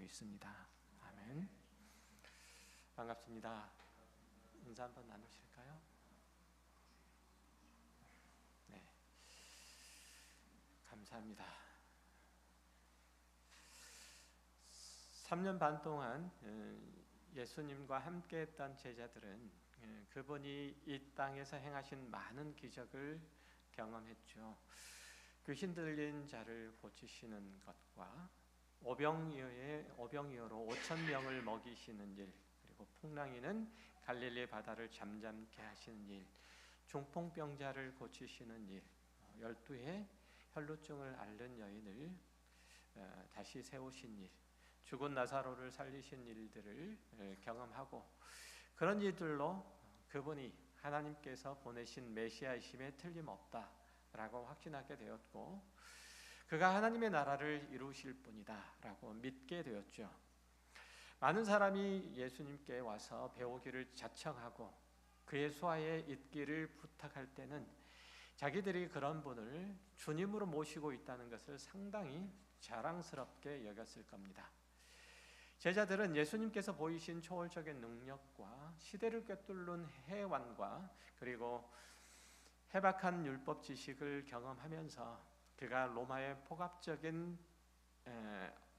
있습니다. 아멘. 반갑습니다. 인사 한번 나누실까요? 네, 감사합니다. 3년 반 동안 예수님과 함께했던 제자들은 그분이 이 땅에서 행하신 많은 기적을 경험했죠. 귀신 들린 자를 고치시는 것과 오병이어로 5천 명을 먹이시는 일, 그리고 풍랑이는 갈릴리 바다를 잠잠케 하시는 일, 중풍병자를 고치시는 일, 12의 혈루증을 앓는 여인을 다시 세우신 일, 죽은 나사로를 살리신 일들을 경험하고, 그런 일들로 그분이 하나님께서 보내신 메시아이심에 틀림없다라고 확신하게 되었고, 그가 하나님의 나라를 이루실 분이다라고 믿게 되었죠. 많은 사람이 예수님께 와서 배우기를 자청하고 그의 수하에 있기를 부탁할 때는 자기들이 그런 분을 주님으로 모시고 있다는 것을 상당히 자랑스럽게 여겼을 겁니다. 제자들은 예수님께서 보이신 초월적인 능력과 시대를 꿰뚫는 해완과 그리고 해박한 율법 지식을 경험하면서 그가 로마의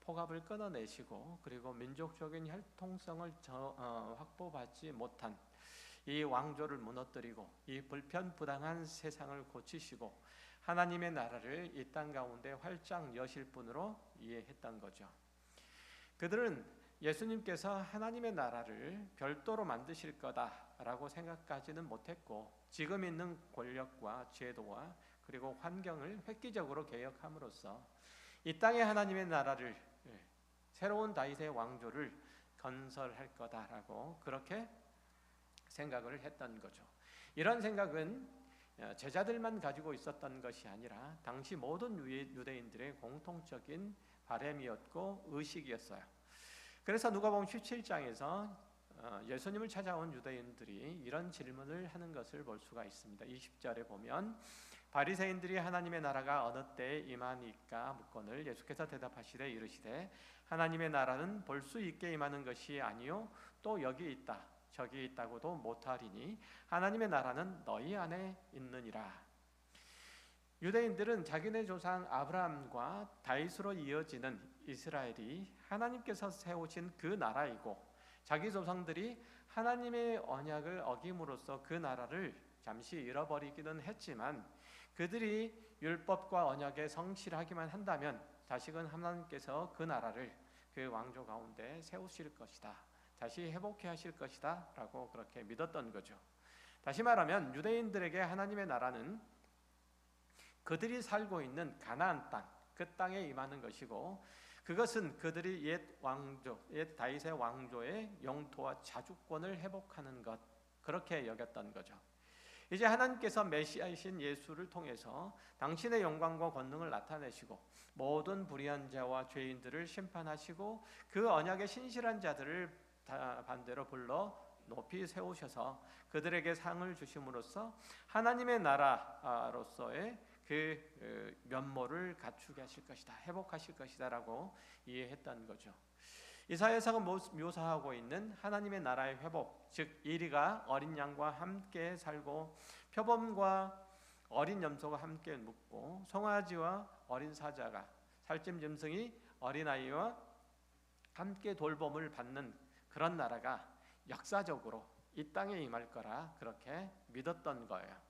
포갑을 끊어내시고, 그리고 민족적인 혈통성을 확보받지 못한 이 왕조를 무너뜨리고 이 불편부당한 세상을 고치시고 하나님의 나라를 이 땅 가운데 활짝 여실 분으로 이해했던 거죠. 그들은 예수님께서 하나님의 나라를 별도로 만드실 거다라고 생각하지는 못했고, 지금 있는 권력과 제도와 그리고 환경을 획기적으로 개혁함으로써 이 땅에 하나님의 나라를, 새로운 다윗의 왕조를 건설할 거다라고 그렇게 생각을 했던 거죠. 이런 생각은 제자들만 가지고 있었던 것이 아니라 당시 모든 유대인들의 공통적인 바람이었고 의식이었어요. 그래서 누가복음 17장에서 예수님을 찾아온 유대인들이 이런 질문을 하는 것을 볼 수가 있습니다. 20절에 보면 바리새인들이 하나님의 나라가 어느 때에 임하니까 묻거늘 예수께서 대답하시되 이르시되 하나님의 나라는 볼 수 있게 임하는 것이 아니요 또 여기 있다 저기 있다고도 못하리니 하나님의 나라는 너희 안에 있느니라. 유대인들은 자기네 조상 아브라함과 다윗으로 이어지는 이스라엘이 하나님께서 세우신 그 나라이고, 자기 조상들이 하나님의 언약을 어김으로써 그 나라를 잠시 잃어버리기는 했지만, 그들이 율법과 언약에 성실하기만 한다면 다시금 하나님께서 그 나라를 그 왕조 가운데 세우실 것이다, 다시 회복해 하실 것이다 라고 그렇게 믿었던 거죠. 다시 말하면 유대인들에게 하나님의 나라는 그들이 살고 있는 가나안 땅, 그 땅에 임하는 것이고, 그것은 그들이 옛 다윗의 왕조의 영토와 자주권을 회복하는 것, 그렇게 여겼던 거죠. 이제 하나님께서 메시아이신 예수를 통해서 당신의 영광과 권능을 나타내시고 모든 불의한 자와 죄인들을 심판하시고 그 언약에 신실한 자들을 반대로 불러 높이 세우셔서 그들에게 상을 주심으로써 하나님의 나라로서의 그 면모를 갖추게 하실 것이다, 회복하실 것이다 라고 이해했던 거죠. 이사야서가 묘사하고 있는 하나님의 나라의 회복, 즉 이리가 어린 양과 함께 살고 표범과 어린 염소가 함께 묵고 송아지와 어린 사자가 살찜 짐승이 어린아이와 함께 돌봄을 받는 그런 나라가 역사적으로 이 땅에 임할 거라 그렇게 믿었던 거예요.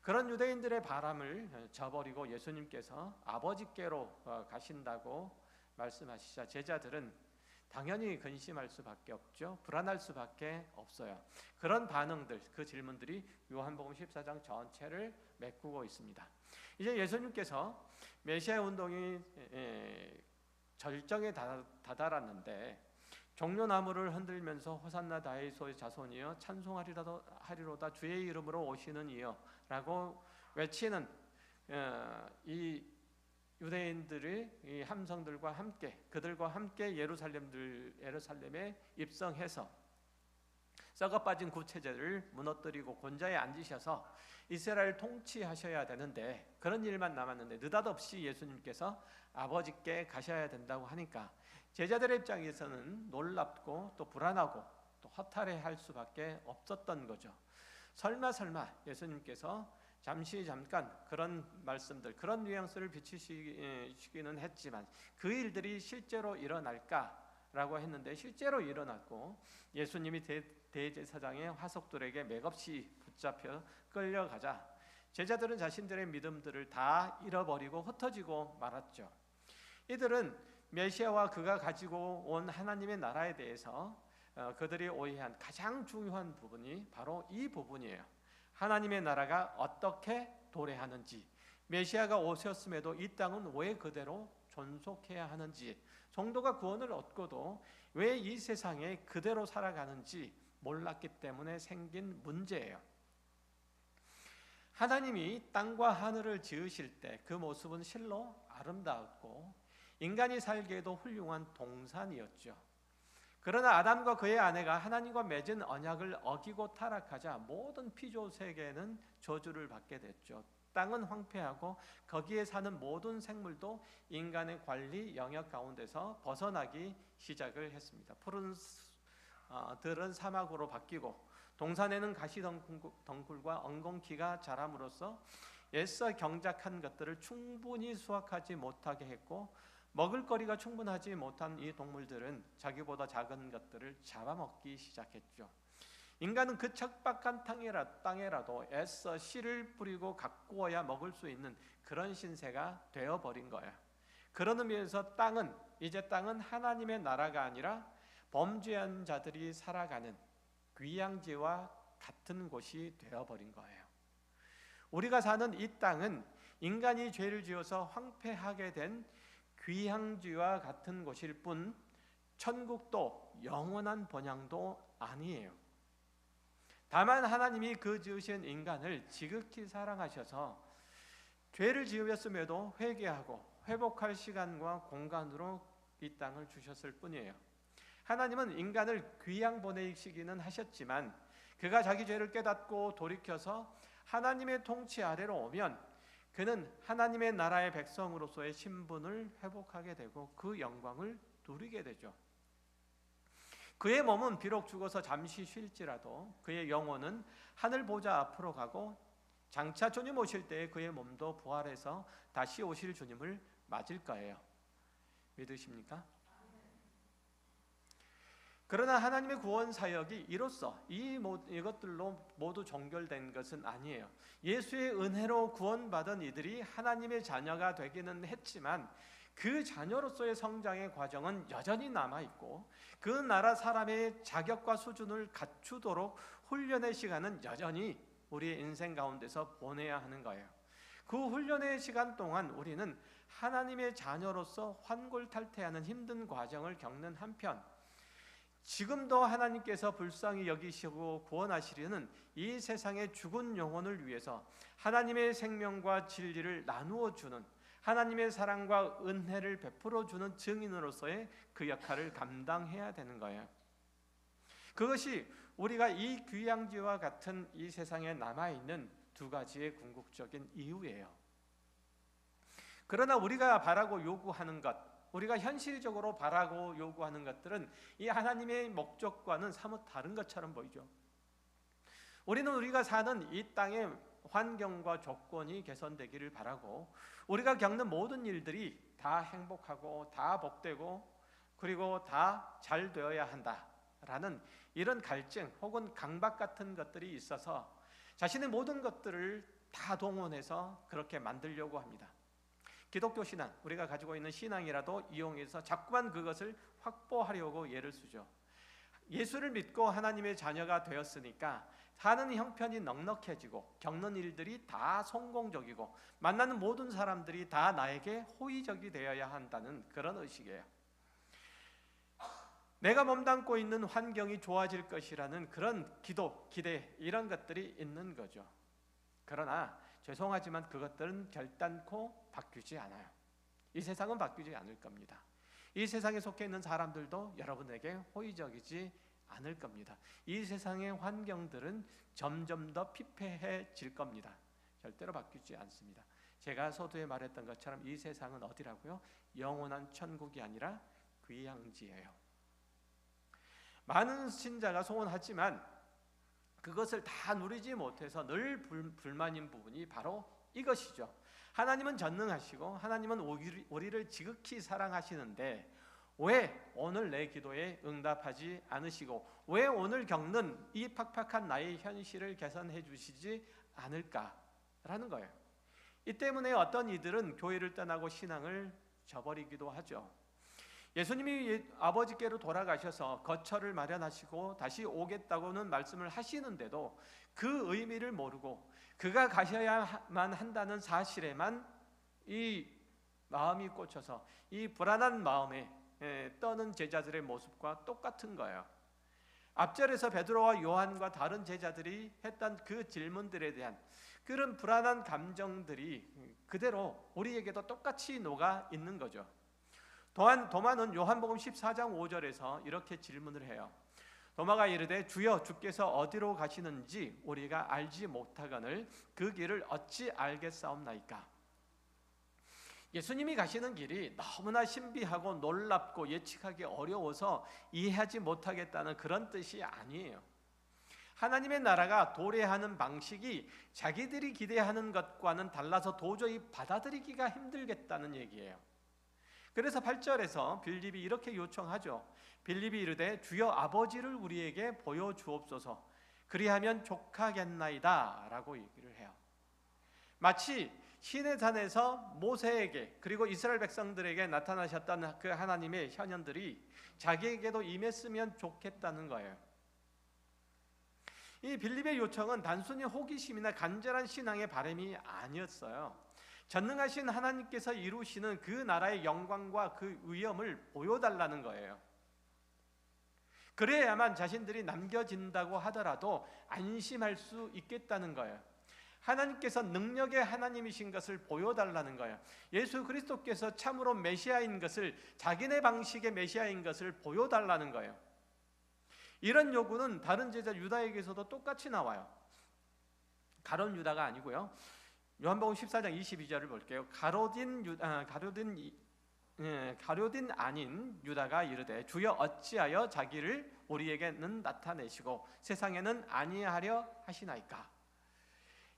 그런 유대인들의 바람을 저버리고 예수님께서 아버지께로 가신다고 말씀하시자 제자들은 당연히 근심할 수밖에 없죠. 불안할 수밖에 없어요. 그런 반응들, 그 질문들이 요한복음 14장 전체를 메꾸고 있습니다. 이제 예수님께서 메시아 운동이 절정에 다다랐는데 종려나무를 흔들면서 호산나 다윗의 자손이여 찬송하리로다 주의 이름으로 오시는 이여 라고 외치는 이 유대인들의 이 함성들과 함께, 그들과 함께 예루살렘에 입성해서 썩어 빠진 구체제를 무너뜨리고 곤자에 앉으셔서 이스라엘 통치하셔야 되는데, 그런 일만 남았는데 느닷없이 예수님께서 아버지께 가셔야 된다고 하니까 제자들의 입장에서는 놀랍고 또 불안하고 또 허탈해할 수밖에 없었던 거죠. 설마 예수님께서 잠깐 그런 말씀들, 그런 뉘앙스를 비추시기는 했지만 그 일들이 실제로 일어날까라고 했는데 실제로 일어났고, 예수님이 대제사장의 화석들에게 맥없이 붙잡혀 끌려가자 제자들은 자신들의 믿음들을 다 잃어버리고 흩어지고 말았죠. 이들은 메시아와 그가 가지고 온 하나님의 나라에 대해서 그들이 오해한 가장 중요한 부분이 바로 이 부분이에요. 하나님의 나라가 어떻게 도래하는지, 메시아가 오셨음에도 이 땅은 왜 그대로 존속해야 하는지, 성도가 구원을 얻고도 왜 이 세상에 그대로 살아가는지 몰랐기 때문에 생긴 문제예요. 하나님이 땅과 하늘을 지으실 때 그 모습은 실로 아름다웠고 인간이 살기에도 훌륭한 동산이었죠. 그러나 아담과 그의 아내가 하나님과 맺은 언약을 어기고 타락하자 모든 피조 세계는 저주를 받게 됐죠. 땅은 황폐하고 거기에 사는 모든 생물도 인간의 관리 영역 가운데서 벗어나기 시작을 했습니다. 푸른 들은 사막으로 바뀌고 동산에는 가시덩굴과 엉겅퀴가 자람으로써 애써 경작한 것들을 충분히 수확하지 못하게 했고, 먹을거리가 충분하지 못한 이 동물들은 자기보다 작은 것들을 잡아먹기 시작했죠. 인간은 그 척박한 땅에라도 애써 씨를 뿌리고 가꾸어야 먹을 수 있는 그런 신세가 되어버린 거예요. 그런 의미에서 이제 땅은 하나님의 나라가 아니라 범죄한 자들이 살아가는 귀양지와 같은 곳이 되어버린 거예요. 우리가 사는 이 땅은 인간이 죄를 지어서 황폐하게 된 귀향지와 같은 곳일 뿐 천국도 영원한 번향도 아니에요. 다만 하나님이 그 지으신 인간을 지극히 사랑하셔서 죄를 지으셨음에도 회개하고 회복할 시간과 공간으로 이 땅을 주셨을 뿐이에요. 하나님은 인간을 귀양 보내시기는 하셨지만 그가 자기 죄를 깨닫고 돌이켜서 하나님의 통치 아래로 오면 그는 하나님의 나라의 백성으로서의 신분을 회복하게 되고 그 영광을 누리게 되죠. 그의 몸은 비록 죽어서 잠시 쉴지라도 그의 영혼은 하늘 보좌 앞으로 가고 장차 주님 오실 때에 그의 몸도 부활해서 다시 오실 주님을 맞을 거예요. 믿으십니까? 그러나 하나님의 구원 사역이 이로써 이것들로 모두 종결된 것은 아니에요. 예수의 은혜로 구원받은 이들이 하나님의 자녀가 되기는 했지만 그 자녀로서의 성장의 과정은 여전히 남아있고 그 나라 사람의 자격과 수준을 갖추도록 훈련의 시간은 여전히 우리의 인생 가운데서 보내야 하는 거예요. 그 훈련의 시간 동안 우리는 하나님의 자녀로서 환골탈태하는 힘든 과정을 겪는 한편 지금도 하나님께서 불쌍히 여기시고 구원하시려는 이 세상의 죽은 영혼을 위해서 하나님의 생명과 진리를 나누어 주는, 하나님의 사랑과 은혜를 베풀어 주는 증인으로서의 그 역할을 감당해야 되는 거예요. 그것이 우리가 이 귀양지와 같은 이 세상에 남아있는 두 가지의 궁극적인 이유예요. 그러나 우리가 바라고 요구하는 것, 우리가 현실적으로 바라고 요구하는 것들은 이 하나님의 목적과는 사뭇 다른 것처럼 보이죠. 우리는 우리가 사는 이 땅의 환경과 조건이 개선되기를 바라고 우리가 겪는 모든 일들이 다 행복하고 다 복되고 그리고 다 잘 되어야 한다라는 이런 갈증 혹은 강박 같은 것들이 있어서 자신의 모든 것들을 다 동원해서 그렇게 만들려고 합니다. 기독교 신앙, 우리가 가지고 있는 신앙이라도 이용해서 자꾸만 그것을 확보하려고 애를 쓰죠. 예수를 믿고 하나님의 자녀가 되었으니까 사는 형편이 넉넉해지고 겪는 일들이 다 성공적이고 만나는 모든 사람들이 다 나에게 호의적이 되어야 한다는 그런 의식이에요. 내가 몸담고 있는 환경이 좋아질 것이라는 그런 기대 이런 것들이 있는 거죠. 그러나 죄송하지만 그것들은 결단코 바뀌지 않아요. 이 세상은 바뀌지 않을 겁니다. 이 세상에 속해 있는 사람들도 여러분에게 호의적이지 않을 겁니다. 이 세상의 환경들은 점점 더 피폐해질 겁니다. 절대로 바뀌지 않습니다. 제가 서두에 말했던 것처럼 이 세상은 어디라고요? 영원한 천국이 아니라 귀향지예요. 많은 신자가 소원하지만 그것을 다 누리지 못해서 늘 불만인 부분이 바로 이것이죠. 하나님은 전능하시고 하나님은 우리를 지극히 사랑하시는데 왜 오늘 내 기도에 응답하지 않으시고 왜 오늘 겪는 이 팍팍한 나의 현실을 개선해 주시지 않을까라는 거예요. 이 때문에 어떤 이들은 교회를 떠나고 신앙을 저버리기도 하죠. 예수님이 아버지께로 돌아가셔서 거처를 마련하시고 다시 오겠다고는 말씀을 하시는데도 그 의미를 모르고 그가 가셔야만 한다는 사실에만 이 마음이 꽂혀서 이 불안한 마음에 떠는 제자들의 모습과 똑같은 거예요. 앞절에서 베드로와 요한과 다른 제자들이 했던 그 질문들에 대한 그런 불안한 감정들이 그대로 우리에게도 똑같이 녹아 있는 거죠. 또한 도마는 요한복음 14장 5절에서 이렇게 질문을 해요. 도마가 이르되 주여 주께서 어디로 가시는지 우리가 알지 못하거늘 그 길을 어찌 알겠사옵나이까. 예수님이 가시는 길이 너무나 신비하고 놀랍고 예측하기 어려워서 이해하지 못하겠다는 그런 뜻이 아니에요. 하나님의 나라가 도래하는 방식이 자기들이 기대하는 것과는 달라서 도저히 받아들이기가 힘들겠다는 얘기예요. 그래서 8절에서 빌립이 이렇게 요청하죠. 빌립이 이르되 주여 아버지를 우리에게 보여주옵소서 그리하면 족하겠나이다 라고 얘기를 해요. 마치 시내산에서 모세에게 그리고 이스라엘 백성들에게 나타나셨던 그 하나님의 현현들이 자기에게도 임했으면 좋겠다는 거예요. 이 빌립의 요청은 단순히 호기심이나 간절한 신앙의 바람이 아니었어요. 전능하신 하나님께서 이루시는 그 나라의 영광과 그 위엄을 보여달라는 거예요. 그래야만 자신들이 남겨진다고 하더라도 안심할 수 있겠다는 거예요. 하나님께서 능력의 하나님이신 것을 보여달라는 거예요. 예수 그리스도께서 참으로 메시아인 것을, 자기네 방식의 메시아인 것을 보여달라는 거예요. 이런 요구는 다른 제자 유다에게서도 똑같이 나와요. 가룟 유다가 아니고요. 요한복음 14장 22절을 볼게요. 가룟 아닌 유다가 이르되 주여 어찌하여 자기를 우리에게는 나타내시고 세상에는 아니하려 하시나이까.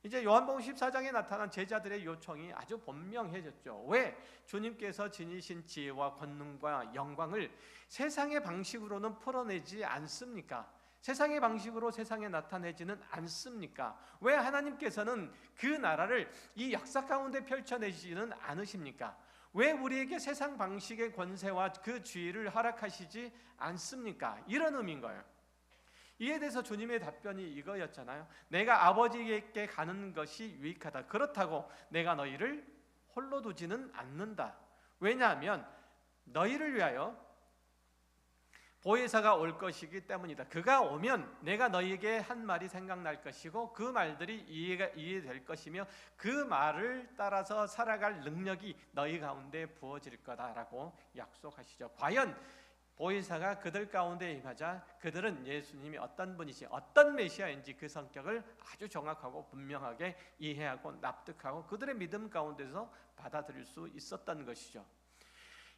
이제 요한복음 14장에 나타난 제자들의 요청이 아주 분명해졌죠. 왜? 주님께서 지니신 지혜와 권능과 영광을 세상의 방식으로는 풀어내지 않습니까? 세상의 방식으로 세상에 나타내지는 않습니까? 왜 하나님께서는 그 나라를 이 역사 가운데 펼쳐내지는 않으십니까? 왜 우리에게 세상 방식의 권세와 그 지위를 허락하시지 않습니까? 이런 의미인 거예요. 이에 대해서 주님의 답변이 이거였잖아요. 내가 아버지께 가는 것이 유익하다. 그렇다고 내가 너희를 홀로 두지는 않는다. 왜냐하면 너희를 위하여 보혜사가 올 것이기 때문이다. 그가 오면 내가 너희에게 한 말이 생각날 것이고 그 말들이 이해될 것이며 그 말을 따라서 살아갈 능력이 너희 가운데 부어질 거다라고 약속하시죠. 과연 보혜사가 그들 가운데 임하자 그들은 예수님이 어떤 분이시, 어떤 메시아인지 그 성격을 아주 정확하고 분명하게 이해하고 납득하고 그들의 믿음 가운데서 받아들일 수 있었던 것이죠.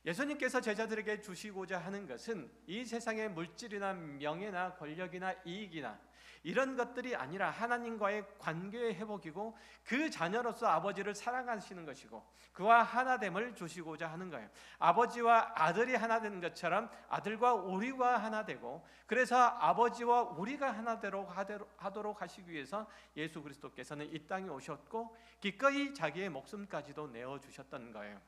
예수님께서 제자들에게 주시고자 하는 것은 이 세상의 물질이나 명예나 권력이나 이익이나 이런 것들이 아니라 하나님과의 관계의 회복이고 그 자녀로서 아버지를 사랑하시는 것이고 그와 하나됨을 주시고자 하는 거예요. 아버지와 아들이 하나 된 것처럼 아들과 우리가 하나 되고 그래서 아버지와 우리가 하나 하도록 하시기 위해서 예수 그리스도께서는 이 땅에 오셨고 기꺼이 자기의 목숨까지도 내어주셨던 거예요.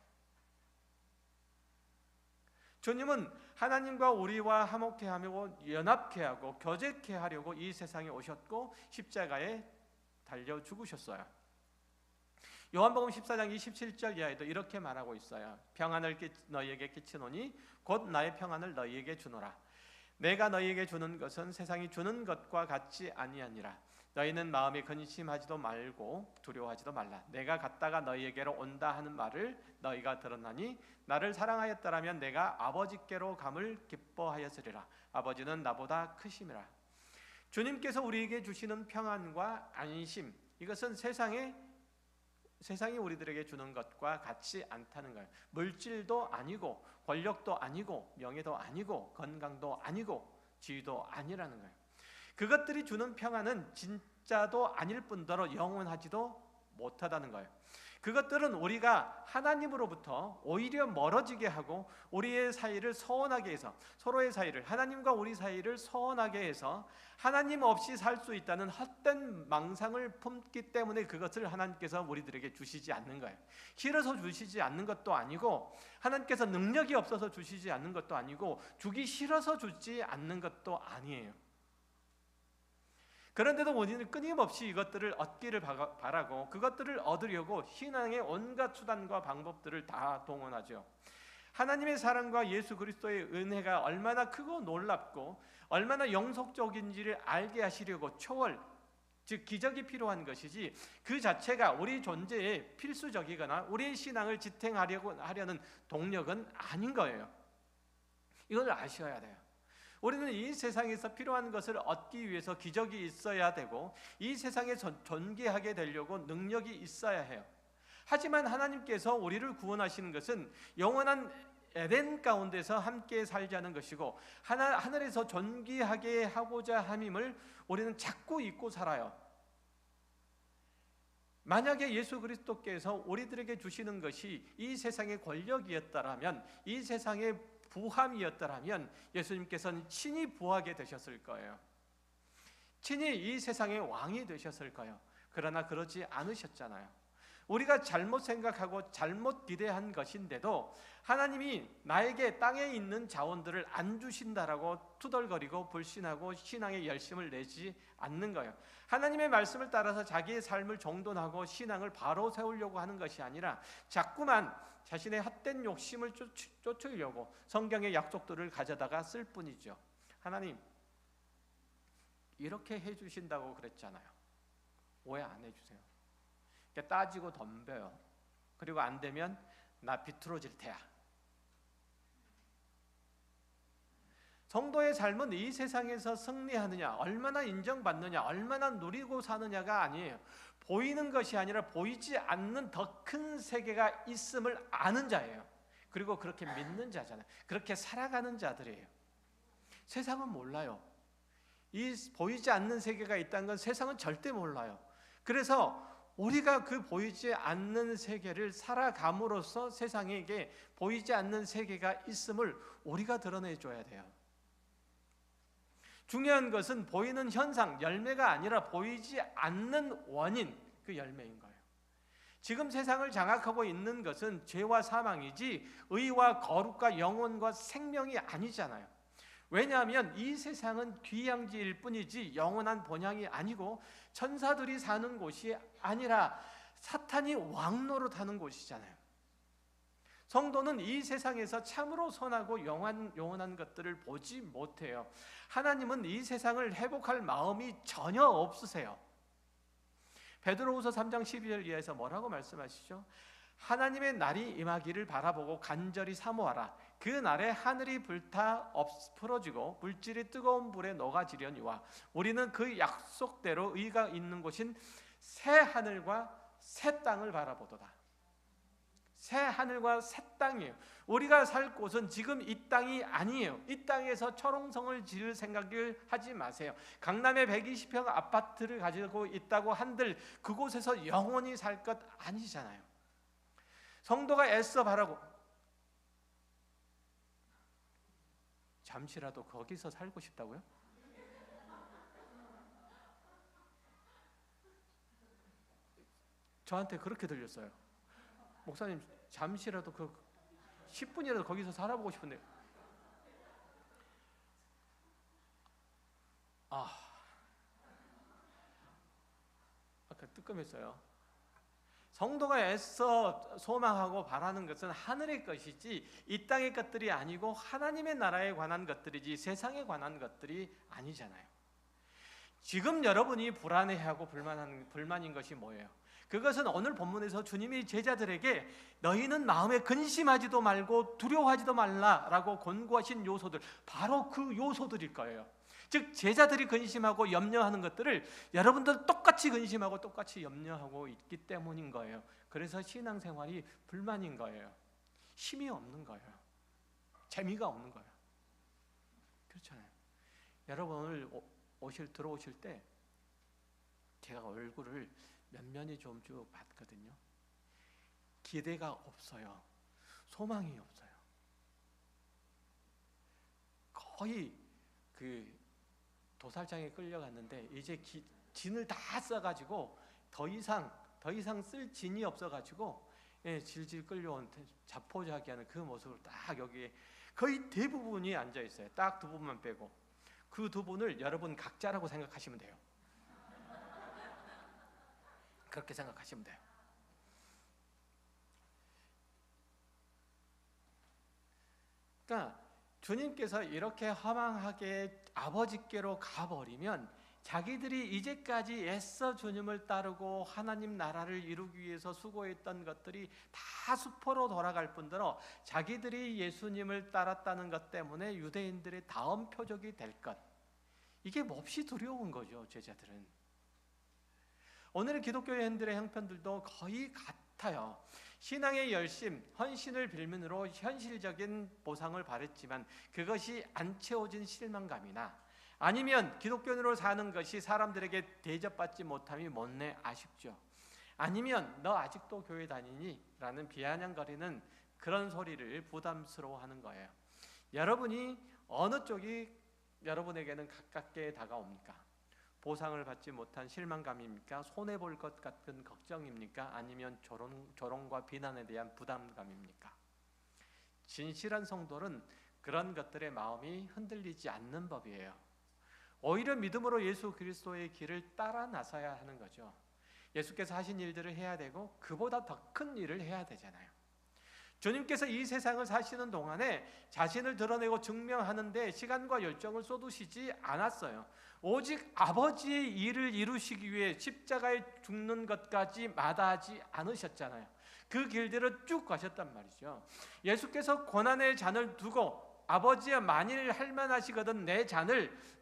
주님은 하나님과 우리와 화목케 하고 연합케 하고 교제케 하려고 이 세상에 오셨고 십자가에 달려 죽으셨어요. 요한복음 14장 27절 이하에도 이렇게 말하고 있어요. 평안을 너희에게 끼치노니 곧 나의 평안을 너희에게 주노라. 내가 너희에게 주는 것은 세상이 주는 것과 같지 아니하니라. 너희는 마음에 근심하지도 말고 두려워하지도 말라. 내가 갔다가 너희에게로 온다 하는 말을 너희가 들었나니 나를 사랑하였더라면 내가 아버지께로 감을 기뻐하였으리라. 아버지는 나보다 크심이라. 주님께서 우리에게 주시는 평안과 안심, 이것은 세상이 우리들에게 주는 것과 같지 않다는 거예요. 물질도 아니고 권력도 아니고 명예도 아니고 건강도 아니고 지위도 아니라는 거예요. 그것들이 주는 평안은 진짜도 아닐 뿐더러 영원하지도 못하다는 거예요. 그것들은 우리가 하나님으로부터 오히려 멀어지게 하고 우리의 사이를 서운하게 해서, 서로의 사이를, 하나님과 우리 사이를 서운하게 해서 하나님 없이 살 수 있다는 헛된 망상을 품기 때문에 그것을 하나님께서 우리들에게 주시지 않는 거예요. 싫어서 주시지 않는 것도 아니고, 하나님께서 능력이 없어서 주시지 않는 것도 아니고, 주기 싫어서 주지 않는 것도 아니에요. 그런데도 우리는 끊임없이 이것들을 얻기를 바라고 그것들을 얻으려고 신앙의 온갖 수단과 방법들을 다 동원하죠. 하나님의 사랑과 예수 그리스도의 은혜가 얼마나 크고 놀랍고 얼마나 영속적인지를 알게 하시려고 초월, 즉 기적이 필요한 것이지 그 자체가 우리 존재에 필수적이거나 우리의 신앙을 지탱하려는 동력은 아닌 거예요. 이걸 아셔야 돼요. 우리는 이 세상에서 필요한 것을 얻기 위해서 기적이 있어야 되고 이 세상에 존귀하게 되려고 능력이 있어야 해요. 하지만 하나님께서 우리를 구원하시는 것은 영원한 에덴 가운데서 함께 살자는 것이고 하늘에서 존귀하게 하고자 함임을 우리는 자꾸 잊고 살아요. 만약에 예수 그리스도께서 우리들에게 주시는 것이 이 세상의 권력이었다라면, 이 세상의 부함이었다라면 예수님께서는 친히 부하게 되셨을 거예요. 친히 이 세상의 왕이 되셨을 거예요. 그러나 그러지 않으셨잖아요. 우리가 잘못 생각하고 잘못 기대한 것인데도 하나님이 나에게 땅에 있는 자원들을 안 주신다라고 투덜거리고 불신하고 신앙의 열심을 내지 않는 거예요. 하나님의 말씀을 따라서 자기의 삶을 정돈하고 신앙을 바로 세우려고 하는 것이 아니라 자꾸만 자신의 헛된 욕심을 쫓으려고 성경의 약속들을 가져다가 쓸 뿐이죠. 하나님 이렇게 해주신다고 그랬잖아요. 왜 안 해주세요? 따지고 덤벼요. 그리고 안 되면 나 비틀어질 테야. 성도의 삶은 이 세상에서 승리하느냐, 얼마나 인정받느냐, 얼마나 누리고 사느냐가 아니에요. 보이는 것이 아니라 보이지 않는 더 큰 세계가 있음을 아는 자예요. 그리고 그렇게 믿는 자잖아요. 그렇게 살아가는 자들이에요. 세상은 몰라요. 이 보이지 않는 세계가 있다는 건 세상은 절대 몰라요. 그래서 우리가 그 보이지 않는 세계를 살아감으로써 세상에게 보이지 않는 세계가 있음을 우리가 드러내줘야 돼요. 중요한 것은 보이는 현상, 열매가 아니라 보이지 않는 원인, 그 열매인 거예요. 지금 세상을 장악하고 있는 것은 죄와 사망이지 의와 거룩과 영혼과 생명이 아니잖아요. 왜냐하면 이 세상은 귀향지일 뿐이지 영원한 본향이 아니고 천사들이 사는 곳이 아니라 사탄이 왕노릇하는 곳이잖아요. 성도는 이 세상에서 참으로 선하고 영원한 것들을 보지 못해요. 하나님은 이 세상을 회복할 마음이 전혀 없으세요. 베드로후서 3장 12절 이하에서 뭐라고 말씀하시죠? 하나님의 날이 임하기를 바라보고 간절히 사모하라. 그 날에 하늘이 불타 엎어지고 물질이 뜨거운 불에 녹아지려니와 우리는 그 약속대로 의가 있는 곳인 새 하늘과 새 땅을 바라보도다. 새 하늘과 새 땅이에요. 우리가 살 곳은 지금 이 땅이 아니에요. 이 땅에서 철옹성을 지을 생각을 하지 마세요. 강남에 120평 아파트를 가지고 있다고 한들 그곳에서 영원히 살 것 아니잖아요. 성도가 애써 바라고 잠시라도 거기서 살고 싶다고요? 저한테 그렇게 들렸어요. 목사님 잠시라도 10분이라도 거기서 살아보고 싶은데 아까 뜨끔했어요. 성도가 애써 소망하고 바라는 것은 하늘의 것이지 이 땅의 것들이 아니고 하나님의 나라에 관한 것들이지 세상에 관한 것들이 아니잖아요. 지금 여러분이 불안해하고 불만인 것이 뭐예요? 그것은 오늘 본문에서 주님이 제자들에게 너희는 마음에 근심하지도 말고 두려워하지도 말라라고 권고하신 요소들, 바로 그 요소들일 거예요. 즉 제자들이 근심하고 염려하는 것들을 여러분들 똑같이 근심하고 똑같이 염려하고 있기 때문인 거예요. 그래서 신앙생활이 불만인 거예요. 힘이 없는 거예요. 재미가 없는 거예요. 그렇잖아요. 여러분 오늘 들어오실 때 제가 얼굴을 면면이 좀 쭉 봤거든요. 기대가 없어요. 소망이 없어요. 거의 그 도살장에 끌려갔는데 이제 진을 다 써가지고 더 이상 쓸 진이 없어가지고 질질 끌려온 자포자기하는 그 모습을 딱 여기에 거의 대부분이 앉아 있어요. 딱 두 분만 빼고 그 두 분을 여러분 각자라고 생각하시면 돼요. 그렇게 생각하시면 돼요. 그러니까 주님께서 이렇게 허망하게 아버지께로 가버리면 자기들이 이제까지 애써 주님을 따르고 하나님 나라를 이루기 위해서 수고했던 것들이 다 수포로 돌아갈 뿐더러 자기들이 예수님을 따랐다는 것 때문에 유대인들의 다음 표적이 될 것, 이게 몹시 두려운 거죠. 제자들은. 오늘의 기독교인들의 형편들도 거의 같아요. 신앙의 열심, 헌신을 빌문으로 현실적인 보상을 바랬지만 그것이 안 채워진 실망감이나 아니면 기독교인으로 사는 것이 사람들에게 대접받지 못함이 못내 아쉽죠. 아니면 너 아직도 교회 다니니? 라는 비아냥거리는 그런 소리를 부담스러워하는 거예요. 여러분이 어느 쪽이 여러분에게는 가깝게 다가옵니까? 보상을 받지 못한 실망감입니까? 손해볼 것 같은 걱정입니까? 아니면 조롱과 비난에 대한 부담감입니까? 진실한 성도는 그런 것들의 마음이 흔들리지 않는 법이에요. 오히려 믿음으로 예수 그리스도의 길을 따라 나서야 하는 거죠. 예수께서 하신 일들을 해야 되고 그보다 더 큰 일을 해야 되잖아요. 주님께서 이 세상을 사시는 동안에 자신을 드러내고 증명하는 데 시간과 열정을 쏟으시지 않았어요. 오직 아버지의 일을 이루시기 위해 십자가에 죽는 것까지 마다하지 않으셨잖아요. 그 길들을 쭉 가셨단 말이죠. 예수께서 고난의 잔을 두고 아버지야 만일 할만하시거든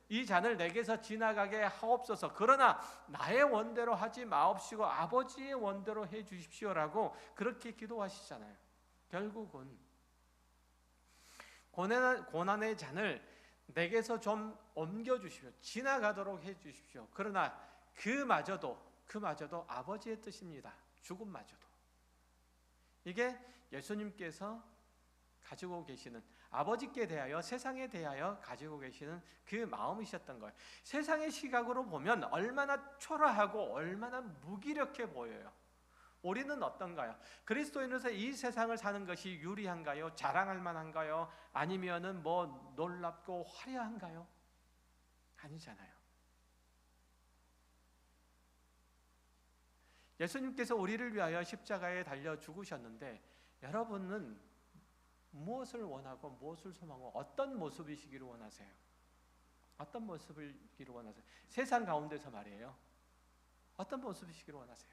이 잔을 내게서 지나가게 하옵소서. 그러나 나의 원대로 하지 마옵시고 아버지의 원대로 해 주십시오라고 그렇게 기도하시잖아요. 결국은 고난의 잔을 내게서 좀 옮겨주십시오. 지나가도록 해주십시오. 그러나 그마저도 아버지의 뜻입니다. 죽음마저도. 이게 예수님께서 가지고 계시는, 아버지께 대하여 세상에 대하여 가지고 계시는 그 마음이셨던 거예요. 세상의 시각으로 보면 얼마나 초라하고 얼마나 무기력해 보여요. 우리는 어떤가요? 그리스도인으로서 이 세상을 사는 것이 유리한가요? 자랑할 만한가요? 아니면은 뭐 놀랍고 화려한가요? 아니잖아요. 예수님께서 우리를 위하여 십자가에 달려 죽으셨는데 여러분은 무엇을 원하고 무엇을 소망하고 어떤 모습이시기를 원하세요? 어떤 모습이기를 원하세요? 세상 가운데서 말이에요. 어떤 모습이시기를 원하세요?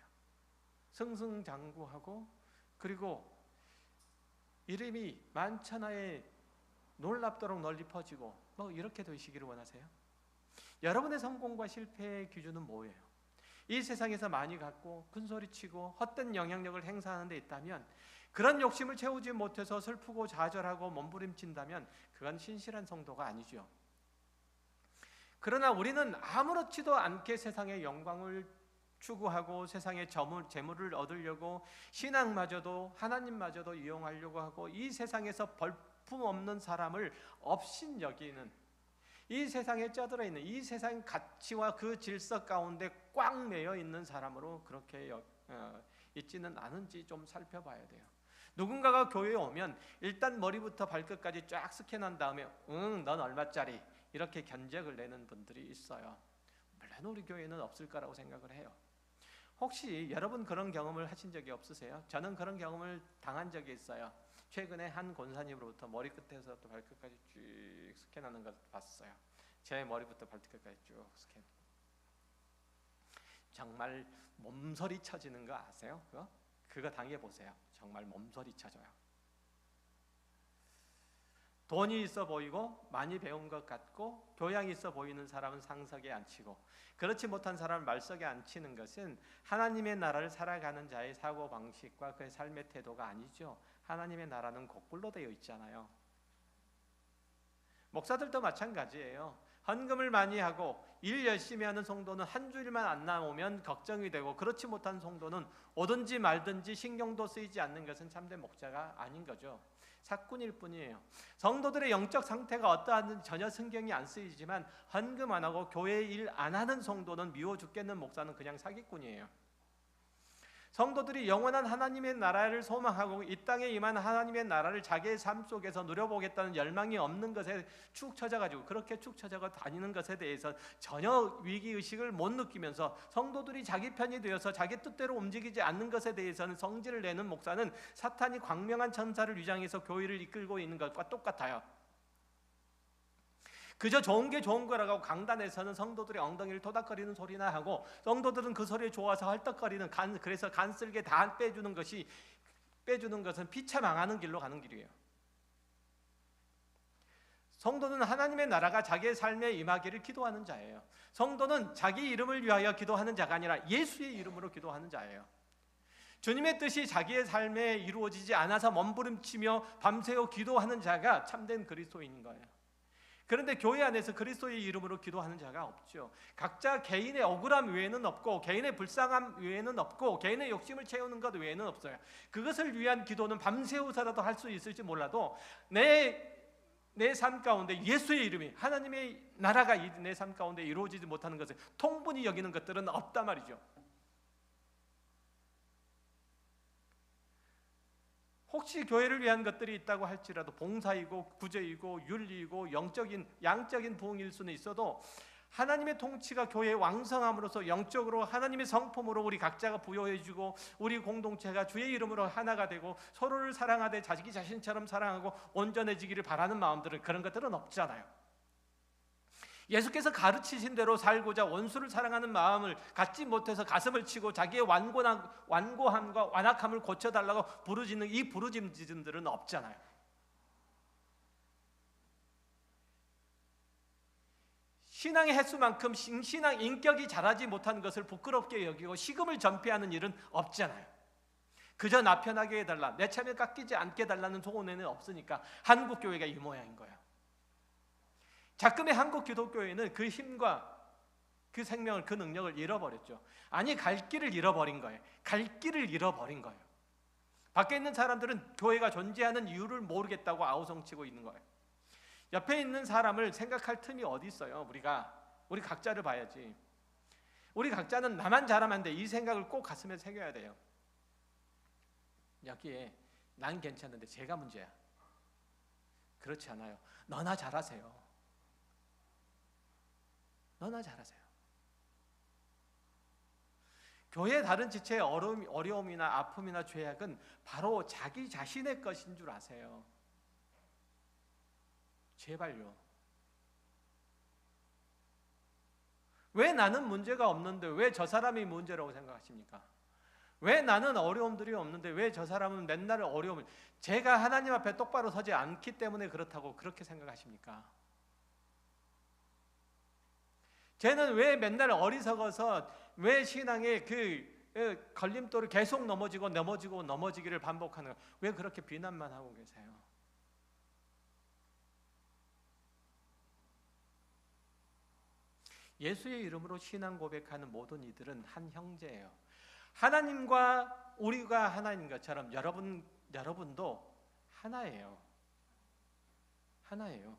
승승장구하고 그리고 이름이 만천하에 놀랍도록 널리 퍼지고 뭐 이렇게 되시기를 원하세요? 여러분의 성공과 실패의 기준은 뭐예요? 이 세상에서 많이 갖고 큰소리치고 헛된 영향력을 행사하는 데 있다면, 그런 욕심을 채우지 못해서 슬프고 좌절하고 몸부림친다면 그건 신실한 성도가 아니죠. 그러나 우리는 아무렇지도 않게 세상의 영광을 추구하고 세상의 재물을 얻으려고 신앙마저도 하나님마저도 이용하려고 하고 이 세상에서 볼품없는 사람을 업신여기는, 이 세상에 쩌들어 있는 이 세상 가치와 그 질서 가운데 꽉 매여 있는 사람으로 그렇게 있지는 않은지 좀 살펴봐야 돼요. 누군가가 교회에 오면 일단 머리부터 발끝까지 쫙 스캔한 다음에 넌 얼마짜리 이렇게 견적을 내는 분들이 있어요. 물론 우리 교회는 없을 거라고 생각을 해요. 혹시 여러분 그런 경험을 하신 적이 없으세요? 저는 그런 경험을 당한 적이 있어요. 최근에 한 권사님으로부터 머리끝에서부터 발끝까지 쭉 스캔하는 걸 봤어요. 제 머리부터 발끝까지 쭉 스캔. 정말 몸서리 쳐지는 거 아세요? 그거 당해보세요. 정말 몸서리 쳐져요. 돈이 있어 보이고 많이 배운 것 같고 교양이 있어 보이는 사람은 상석에 앉히고 그렇지 못한 사람을 말석에 앉히는 것은 하나님의 나라를 살아가는 자의 사고방식과 그의 삶의 태도가 아니죠. 하나님의 나라는 거꾸로 되어 있잖아요. 목사들도 마찬가지예요. 헌금을 많이 하고 일 열심히 하는 성도는 한 주일만 안 나오면 걱정이 되고 그렇지 못한 성도는 오든지 말든지 신경도 쓰이지 않는 것은 참된 목자가 아닌 거죠. 사꾼일 뿐이에요. 성도들의 영적 상태가 어떠한지 전혀 신경이 안 쓰이지만 헌금 안 하고 교회 일 안 하는 성도는 미워 죽겠는 목사는 그냥 사기꾼이에요. 성도들이 영원한 하나님의 나라를 소망하고 이 땅에 임한 하나님의 나라를 자기의 삶 속에서 누려보겠다는 열망이 없는 것에 축 처져가지고 그렇게 축 처져가 다니는 것에 대해서 전혀 위기의식을 못 느끼면서 성도들이 자기 편이 되어서 자기 뜻대로 움직이지 않는 것에 대해서는 성질을 내는 목사는 사탄이 광명한 천사를 위장해서 교회를 이끌고 있는 것과 똑같아요. 그저 좋은 게 좋은 거라고 강단에서는 성도들의 엉덩이를 토닥거리는 소리나 하고 성도들은 그 소리에 좋아서 헐떡거리는 그래서 간쓸게 다 빼주는 것은 피차 망하는 길로 가는 길이에요. 성도는 하나님의 나라가 자기의 삶에 임하기를 기도하는 자예요. 성도는 자기 이름을 위하여 기도하는 자가 아니라 예수의 이름으로 기도하는 자예요. 주님의 뜻이 자기의 삶에 이루어지지 않아서 몸부림치며 밤새워 기도하는 자가 참된 그리스도인인 거예요. 그런데 교회 안에서 그리스도의 이름으로 기도하는 자가 없죠. 각자 개인의 억울함 외에는 없고 개인의 불쌍함 외에는 없고 개인의 욕심을 채우는 것 외에는 없어요. 그것을 위한 기도는 밤새워서라도 할 수 있을지 몰라도 내 삶 가운데 예수의 이름이 하나님의 나라가 내 삶 가운데 이루어지지 못하는 것을 통분히 여기는 것들은 없단 말이죠. 혹시 교회를 위한 것들이 있다고 할지라도 봉사이고 구제이고 윤리이고 양적인 부흥일 수는 있어도 하나님의 통치가 교회의 왕성함으로써 영적으로 하나님의 성품으로 우리 각자가 부여해주고 우리 공동체가 주의 이름으로 하나가 되고 서로를 사랑하되 자기 자신처럼 사랑하고 온전해지기를 바라는 마음들은 그런 것들은 없잖아요. 예수께서 가르치신 대로 살고자 원수를 사랑하는 마음을 갖지 못해서 가슴을 치고 자기의 완고함과 완악함을 고쳐달라고 부르짖는 이 부르짖음들은 없잖아요. 신앙의 횟수만큼 신앙 인격이 자라지 못한 것을 부끄럽게 여기고 식음을 전폐하는 일은 없잖아요. 그저 나 편하게 해달라, 내 참에 깎이지 않게 해달라는 소원에는 없으니까 한국 교회가 이 모양인 거예요. 자금의 한국 기독교회는 그 힘과 그 생명을, 그 능력을 잃어버렸죠. 아니, 갈 길을 잃어버린 거예요. 갈 길을 잃어버린 거예요. 밖에 있는 사람들은 교회가 존재하는 이유를 모르겠다고 아우성치고 있는 거예요. 옆에 있는 사람을 생각할 틈이 어디 있어요? 우리 각자를 봐야지. 우리 각자는 나만 잘하면 돼, 이 생각을 꼭 가슴에 새겨야 돼요. 여기에 난 괜찮은데 제가 문제야. 그렇지 않아요. 너나 잘하세요. 너나 잘하세요. 교회의 다른 지체의 어려움이나 아픔이나 죄악은 바로 자기 자신의 것인 줄 아세요. 제발요. 왜 나는 문제가 없는데 왜 저 사람이 문제라고 생각하십니까? 왜 나는 어려움들이 없는데 왜 저 사람은 맨날 어려움을, 제가 하나님 앞에 똑바로 서지 않기 때문에 그렇다고 그렇게 생각하십니까? 쟤는 왜 맨날 어리석어서 왜 신앙의 그 걸림돌을 계속 넘어지기를 반복하는 거예요? 왜 그렇게 비난만 하고 계세요? 예수의 이름으로 신앙 고백하는 모든 이들은 한 형제예요. 하나님과 우리가 하나인 것처럼 여러분도 하나예요. 하나예요.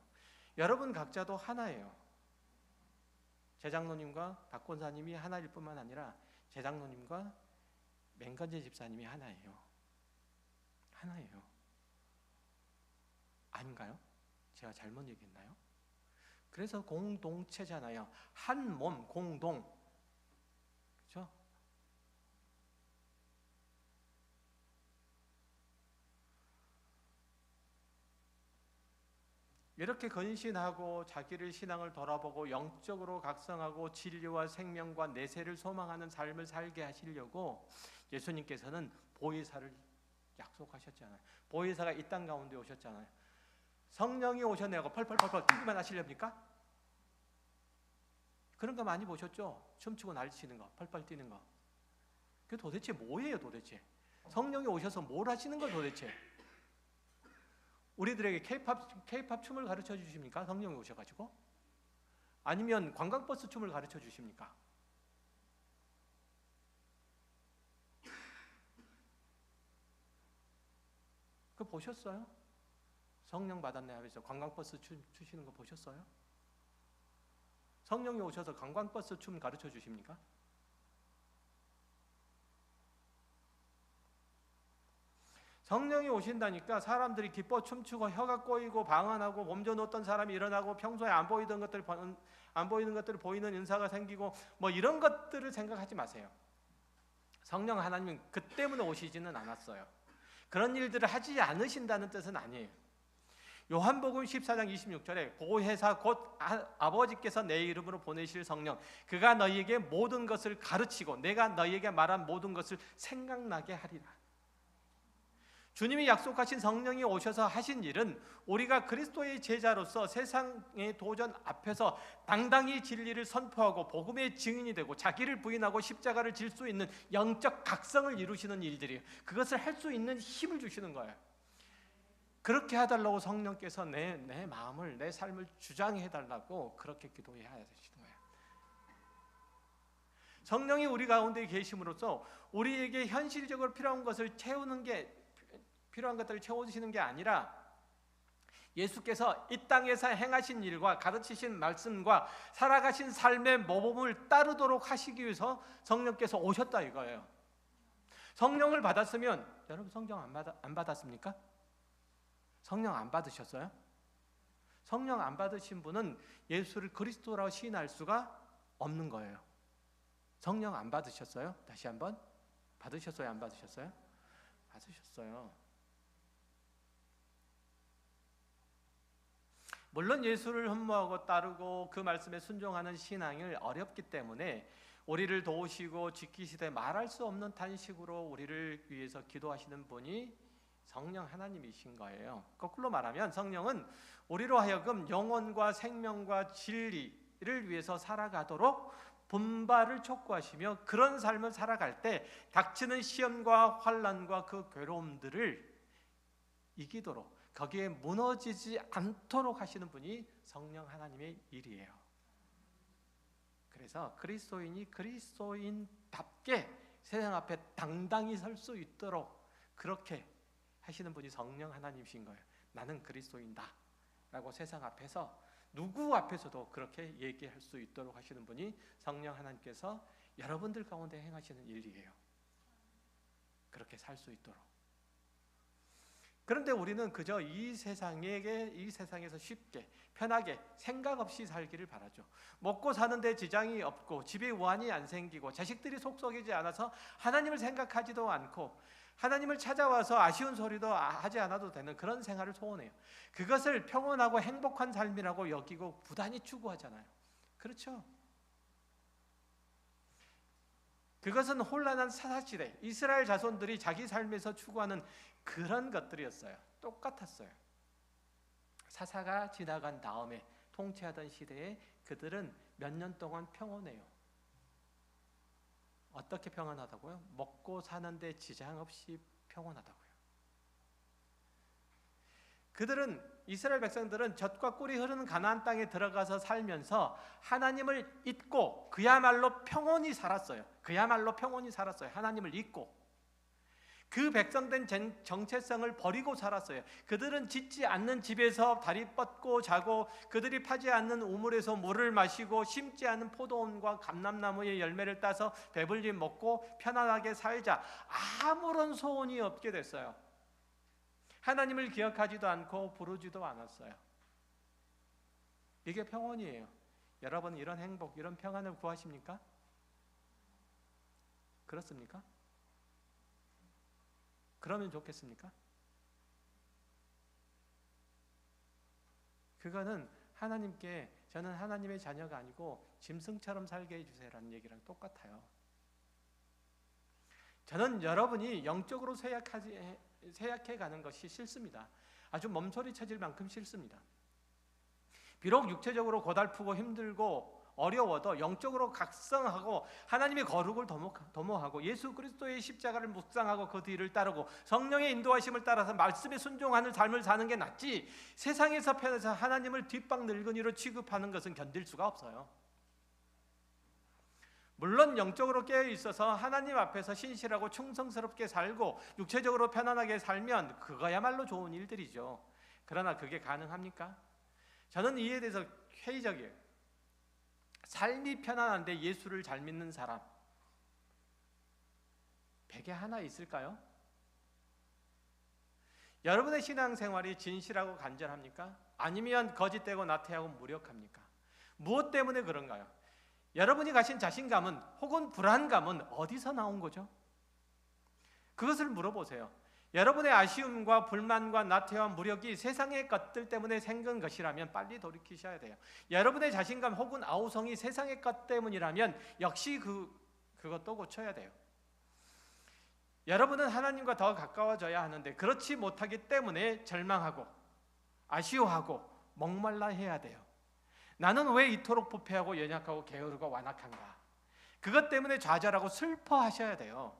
여러분 각자도 하나예요. 제장로님과 박권사님이 하나일 뿐만 아니라 제장로님과 맹건재 집사님이 하나예요. 하나예요. 아닌가요? 제가 잘못 얘기했나요? 그래서 공동체잖아요. 한 몸, 공동. 그렇죠? 이렇게 건신하고 자기를 신앙을 돌아보고 영적으로 각성하고 진리와 생명과 내세를 소망하는 삶을 살게 하시려고 예수님께서는 보혜사를 약속하셨잖아요. 보혜사가 이 땅 가운데 오셨잖아요. 성령이 오셨네요. 펄펄펄펄 뛰기만 하시렵니까? 그런 거 많이 보셨죠? 춤추고 날치는 거, 펄펄 뛰는 거. 그게 도대체 뭐예요, 도대체? 성령이 오셔서 뭘 하시는 거 도대체? 우리들에게 K-팝 춤을 가르쳐 주십니까? 성령이 오셔가지고? 아니면 관광버스 춤을 가르쳐 주십니까? 그거 보셨어요? 성령 받았네 하면서 관광버스 추시는 거 보셨어요? 성령이 오셔서 관광버스 춤 가르쳐 주십니까? 성령이 오신다니까 사람들이 기뻐 춤추고 혀가 꼬이고 방언하고 몸져 놓던 사람이 일어나고 평소에 안 보이는 것들 보이는 은사가 생기고 뭐 이런 것들을 생각하지 마세요. 성령 하나님은 그 때문에 오시지는 않았어요. 그런 일들을 하지 않으신다는 뜻은 아니에요. 요한복음 14장 26절에 보혜사 곧 아버지께서 내 이름으로 보내실 성령 그가 너희에게 모든 것을 가르치고 내가 너희에게 말한 모든 것을 생각나게 하리라. 주님이 약속하신 성령이 오셔서 하신 일은 우리가 그리스도의 제자로서 세상의 도전 앞에서 당당히 진리를 선포하고 복음의 증인이 되고 자기를 부인하고 십자가를 질 수 있는 영적 각성을 이루시는 일들이에요. 그것을 할 수 있는 힘을 주시는 거예요. 그렇게 해달라고 성령께서 내 마음을 내 삶을 주장해달라고 그렇게 기도해야 되시는 거예요. 성령이 우리 가운데 계심으로써 우리에게 현실적으로 필요한 것을 필요한 것들을 채워주시는 게 아니라 예수께서 이 땅에서 행하신 일과 가르치신 말씀과 살아가신 삶의 모범을 따르도록 하시기 위해서 성령께서 오셨다 이거예요. 성령을 받았으면 여러분 성령 안 받았습니까? 성령 안 받으셨어요? 성령 안 받으신 분은 예수를 그리스도라고 시인할 수가 없는 거예요. 성령 안 받으셨어요? 다시 한번 받으셨어요? 안 받으셨어요? 받으셨어요. 물론 예수를 흠모하고 따르고 그 말씀에 순종하는 신앙을 어렵기 때문에 우리를 도우시고 지키시되 말할 수 없는 탄식으로 우리를 위해서 기도하시는 분이 성령 하나님이신 거예요. 거꾸로 말하면 성령은 우리로 하여금 영혼과 생명과 진리를 위해서 살아가도록 분발을 촉구하시며 그런 삶을 살아갈 때 닥치는 시험과 환난과 그 괴로움들을 이기도록 거기에 무너지지 않도록 하시는 분이 성령 하나님의 일이에요. 그래서 그리스도인이 그리스도인답게 세상 앞에 당당히 설 수 있도록 그렇게 하시는 분이 성령 하나님이신 거예요. 나는 그리스도인다 라고 세상 앞에서 누구 앞에서도 그렇게 얘기할 수 있도록 하시는 분이 성령 하나님께서 여러분들 가운데 행하시는 일이에요. 그렇게 살 수 있도록. 그런데 우리는 그저 이 세상에서 쉽게 편하게 생각 없이 살기를 바라죠. 먹고 사는데 지장이 없고 집에 우환이 안 생기고 자식들이 속썩이지 않아서 하나님을 생각하지도 않고 하나님을 찾아와서 아쉬운 소리도 하지 않아도 되는 그런 생활을 소원해요. 그것을 평온하고 행복한 삶이라고 여기고 부단히 추구하잖아요. 그렇죠? 그것은 혼란한 사사시대 이스라엘 자손들이 자기 삶에서 추구하는 그런 것들이었어요. 똑같았어요. 사사가 지나간 다음에 통치하던 시대에 그들은 몇 년 동안 평온해요. 어떻게 평안하다고요? 먹고 사는데 지장 없이 평온하다고요. 이스라엘 백성들은 젖과 꿀이 흐르는 가나안 땅에 들어가서 살면서 하나님을 잊고 그야말로 평온히 살았어요. 하나님을 잊고 그 백성된 정체성을 버리고 살았어요. 그들은 짓지 않는 집에서 다리 뻗고 자고 그들이 파지 않는 우물에서 물을 마시고 심지 않은 포도원과 감람나무의 열매를 따서 배불리 먹고 편안하게 살자 아무런 소원이 없게 됐어요. 하나님을 기억하지도 않고 부르지도 않았어요. 이게 평온이에요. 여러분 이런 행복, 이런 평안을 구하십니까? 그렇습니까? 그러면 좋겠습니까? 그거는 하나님께 저는 하나님의 자녀가 아니고 짐승처럼 살게 해주세요라는 얘기랑 똑같아요. 저는 여러분이 영적으로 쇠약해 가는 것이 싫습니다. 아주 몸소리 쳐질 만큼 싫습니다. 비록 육체적으로 고달프고 힘들고 어려워도 영적으로 각성하고 하나님의 거룩을 도모하고 예수 그리스도의 십자가를 묵상하고 그 뒤를 따르고 성령의 인도하심을 따라서 말씀에 순종하는 삶을 사는 게 낫지, 세상에서 편해서 하나님을 뒷방 늙은이로 취급하는 것은 견딜 수가 없어요. 물론 영적으로 깨어 있어서 하나님 앞에서 신실하고 충성스럽게 살고 육체적으로 편안하게 살면 그거야말로 좋은 일들이죠. 그러나 그게 가능합니까? 저는 이에 대해서 회의적이에요. 삶이 편안한데 예수를 잘 믿는 사람 100에 하나 있을까요? 여러분의 신앙생활이 진실하고 간절합니까? 아니면 거짓되고 나태하고 무력합니까? 무엇 때문에 그런가요? 여러분이 가신 자신감은 혹은 불안감은 어디서 나온 거죠? 그것을 물어보세요. 여러분의 아쉬움과 불만과 나태와 무력이 세상의 것들 때문에 생긴 것이라면 빨리 돌이키셔야 돼요. 여러분의 자신감 혹은 아우성이 세상의 것 때문이라면 역시 그것도 고쳐야 돼요. 여러분은 하나님과 더 가까워져야 하는데 그렇지 못하기 때문에 절망하고 아쉬워하고 목말라 해야 돼요. 나는 왜 이토록 부패하고 연약하고 게으르고 완악한가? 그것 때문에 좌절하고 슬퍼하셔야 돼요.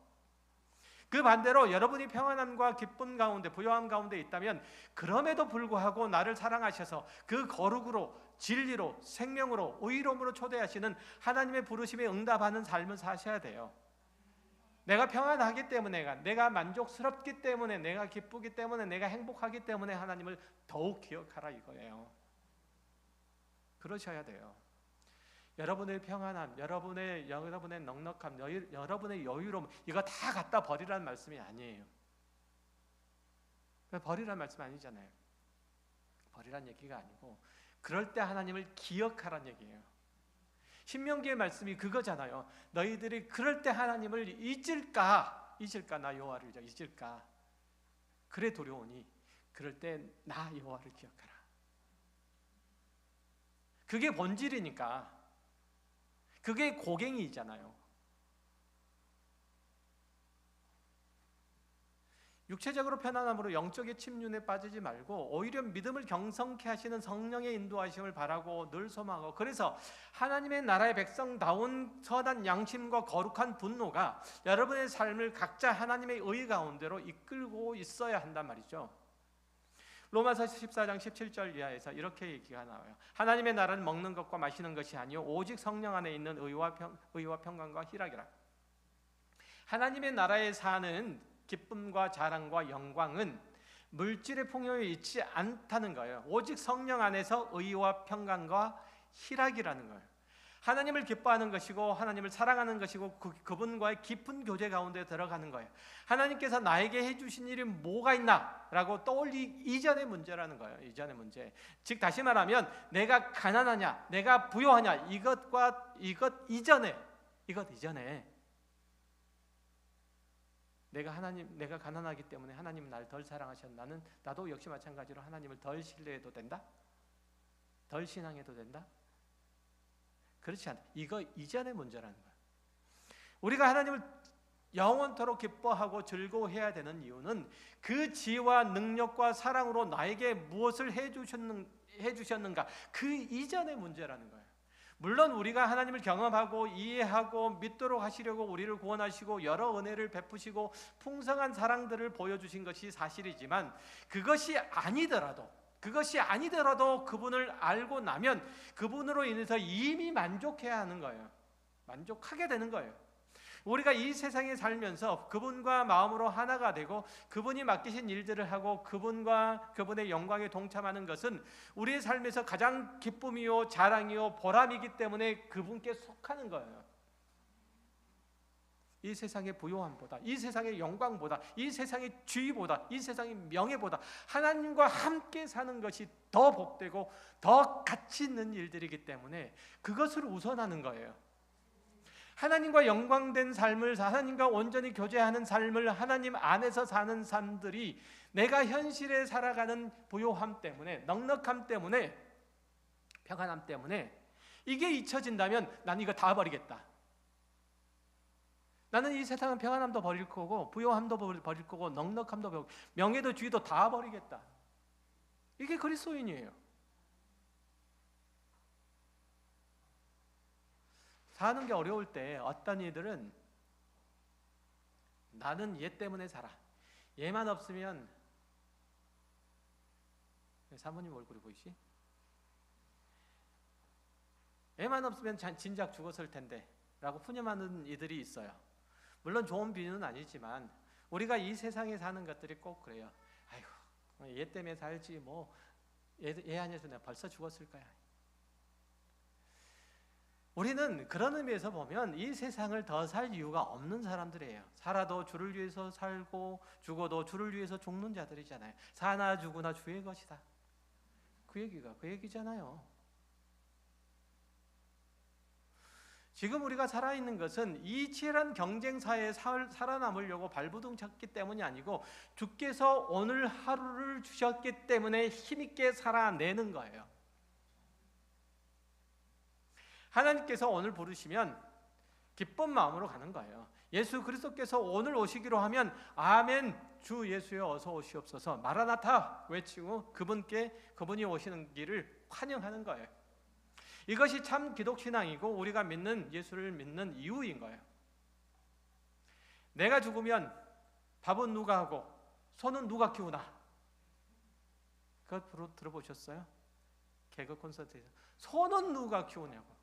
그 반대로 여러분이 평안함과 기쁨 가운데 부요함 가운데 있다면 그럼에도 불구하고 나를 사랑하셔서 그 거룩으로 진리로 생명으로 의로움으로 초대하시는 하나님의 부르심에 응답하는 삶을 사셔야 돼요. 내가 평안하기 때문에, 내가 만족스럽기 때문에, 내가 기쁘기 때문에, 내가 행복하기 때문에 하나님을 더욱 기억하라 이거예요. 그러셔야 돼요. 여러분의 평안함, 여러분의 넉넉함, 여러분의 여유로움 이거 다 갖다 버리라는 말씀이 아니에요. 버리라는 말씀 아니잖아요. 버리라는 얘기가 아니고 그럴 때 하나님을 기억하라는 얘기예요. 신명기의 말씀이 그거잖아요. 너희들이 그럴 때 하나님을 잊을까 나 여호와를 잊을까. 그래 두려우니 그럴 때 나 여호와를 기억하라. 그게 본질이니까. 그게 고갱이잖아요. 육체적으로 편안함으로 영적인 침륜에 빠지지 말고 오히려 믿음을 경성케 하시는 성령의 인도하심을 바라고 늘 소망하고, 그래서 하나님의 나라의 백성다운 선한 양심과 거룩한 분노가 여러분의 삶을 각자 하나님의 의 가운데로 이끌고 있어야 한단 말이죠. 로마서 14장 17절 이하에서 이렇게 얘기가 나와요. 하나님의 나라는 먹는 것과 마시는 것이 아니요 오직 성령 안에 있는 의와 평강과 희락이라. 하나님의 나라에 사는 기쁨과 자랑과 영광은 물질의 풍요에 있지 않다는 거예요. 오직 성령 안에서 의와 평강과 희락이라는 거예요. 하나님을 기뻐하는 것이고 하나님을 사랑하는 것이고 그분과의 깊은 교제 가운데 들어가는 거예요. 하나님께서 나에게 해주신 일이 뭐가 있나? 라고 떠올리기 이전의 문제라는 거예요. 이전의 문제. 즉 다시 말하면 내가 가난하냐 내가 부요하냐 이것 이전에 내가 가난하기 때문에 하나님은 나를 덜 사랑하셨나? 나도 역시 마찬가지로 하나님을 덜 신뢰해도 된다? 덜 신앙해도 된다? 그렇지 않다. 이거 이전의 문제라는 거예요. 우리가 하나님을 영원토록 기뻐하고 즐거워해야 되는 이유는 그 지혜와 능력과 사랑으로 나에게 무엇을 해주셨는가 그 이전의 문제라는 거예요. 물론 우리가 하나님을 경험하고 이해하고 믿도록 하시려고 우리를 구원하시고 여러 은혜를 베푸시고 풍성한 사랑들을 보여주신 것이 사실이지만 그것이 아니더라도 그분을 알고 나면 그분으로 인해서 이미 만족해야 하는 거예요. 만족하게 되는 거예요. 우리가 이 세상에 살면서 그분과 마음으로 하나가 되고 그분이 맡기신 일들을 하고 그분과 그분의 영광에 동참하는 것은 우리의 삶에서 가장 기쁨이요 자랑이요 보람이기 때문에 그분께 속하는 거예요. 이 세상의 부요함보다, 이 세상의 영광보다, 이 세상의 주의보다, 이 세상의 명예보다 하나님과 함께 사는 것이 더 복되고 더 가치 있는 일들이기 때문에 그것을 우선하는 거예요. 하나님과 영광된 삶을, 하나님과 온전히 교제하는 삶을 하나님 안에서 사는 사람들이 내가 현실에 살아가는 부요함 때문에, 넉넉함 때문에, 평안함 때문에 이게 잊혀진다면 난 이거 다 버리겠다. 나는 이 세상은 평안함도 버릴 거고 부요함도 버릴 거고 넉넉함도 버리고 명예도 주의도 다 버리겠다. 이게 그리스도인이에요. 사는 게 어려울 때 어떤 이들은 나는 얘 때문에 살아. 얘만 없으면, 사모님 얼굴이 보이시? 얘만 없으면 진작 죽었을 텐데 라고 푸념하는 이들이 있어요. 물론 좋은 비유는 아니지만 우리가 이 세상에 사는 것들이 꼭 그래요. 아이고, 얘 때문에 살지 뭐, 얘 아니어서 내가 벌써 죽었을 거야. 우리는 그런 의미에서 보면 이 세상을 더 살 이유가 없는 사람들이에요. 살아도 주를 위해서 살고 죽어도 주를 위해서 죽는 자들이잖아요. 사나 죽으나 주의 것이다. 그 얘기가 그 얘기잖아요. 지금 우리가 살아있는 것은 이 치열한 경쟁사에 살아남으려고 발버둥 쳤기 때문이 아니고 주께서 오늘 하루를 주셨기 때문에 힘있게 살아내는 거예요. 하나님께서 오늘 부르시면 기쁜 마음으로 가는 거예요. 예수 그리스도께서 오늘 오시기로 하면 아멘, 주 예수여 어서 오시옵소서, 마라나타 외치고 그분이 오시는 길을 환영하는 거예요. 이것이 참 기독신앙이고 우리가 믿는 예수를 믿는 이유인 거예요. 내가 죽으면 밥은 누가 하고 소는 누가 키우나? 그거 들어보셨어요? 개그 콘서트에서 소는 누가 키우냐고.